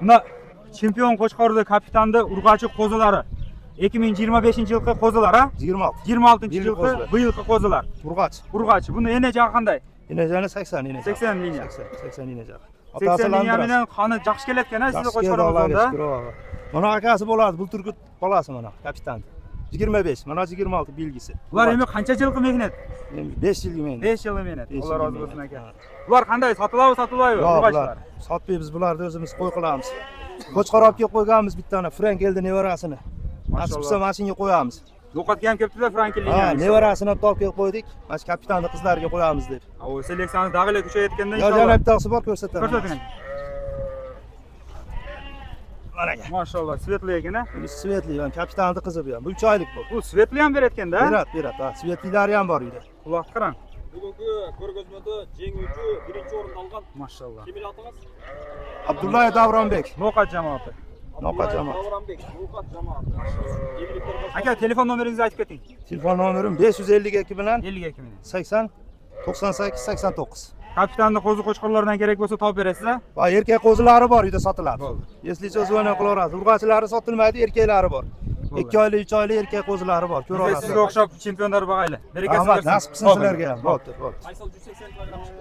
Bunda chempion Qo'chqorda kapitanda urg'achi qo'zilari 2025-yilgi qo'zilar ha? 26. 26-yilgi bu yilgi qo'zilar. Urg'achi. Buni enaja qanday? Enajani 80 enaja. 80 liniya. 80 enaja. 80 liniya bilan qoni yaxshi kelayotgan-a sizni Qo'chqorimizda. Mana akasi bo'ladi, bu turgut bolasi mana kapitan. 25, mana 26 belgisi. Ular endi qancha yilgi mehnat? 5 yilga mehnat. 5 yil mehnat. Alloh rozi bo'lsin aka. Ular qanday sotiladi, urg'achilar? Sotmaymiz, bularni o'zimiz qo'y qilamiz. Qo'chqor olib kelib qo'yganmiz bittani, Frank keldi nevarasini. Nasib bo'lsa mashinaga qo'yamiz. Yo'qotga ham kelibdilar Franklin. Ha, nevarasini olib kelib qo'ydik. Mana kapitanning qizlariga qo'yamiz deb. O seleksiyani dag'ila kuchayotganda inshaalloh. Yana bittasi bor ko'rsataman. Ko'rsating. Mana aka. Mashallah, svetli ekan-a? Bu svetli, ham kapitanning qizi bu ham. Bu 3 oylik bu. Bu svetli ham berayotganda? Beradi, ha. Svetlilari ham bor uyda. Quloq qarang. Bugungi ko'rgazmada jenguvchi birinchi o'rinni olgan. Mashallah. Kimlar atingiz? Abdullayev Davronbek. Noqat jamoati. Noqat jamoat. Davronbek, Noqat jamoati. Aka, telefon nomeringizni aytib keting. Telefon nomerim 552 bilan 52 ming. 80 98 89. Kapitanni qo'zi qo'chqorlardan kerak bo'lsa topib berasizlar. Va erkak qo'zilari bor uyda sotiladi. Если звонок qilaverasiz. Urg'achilari sotilmaydi, erkaklari bor. 2 oylik, 3 oylik erkak qo'zilari bor. Ko'ra olasiz. Sizga o'xshab chempionlar bag'ayli. Berekasi Rahmat, nasib qilsin sizlarga ham. Bo'pti. Aysal 180 kg.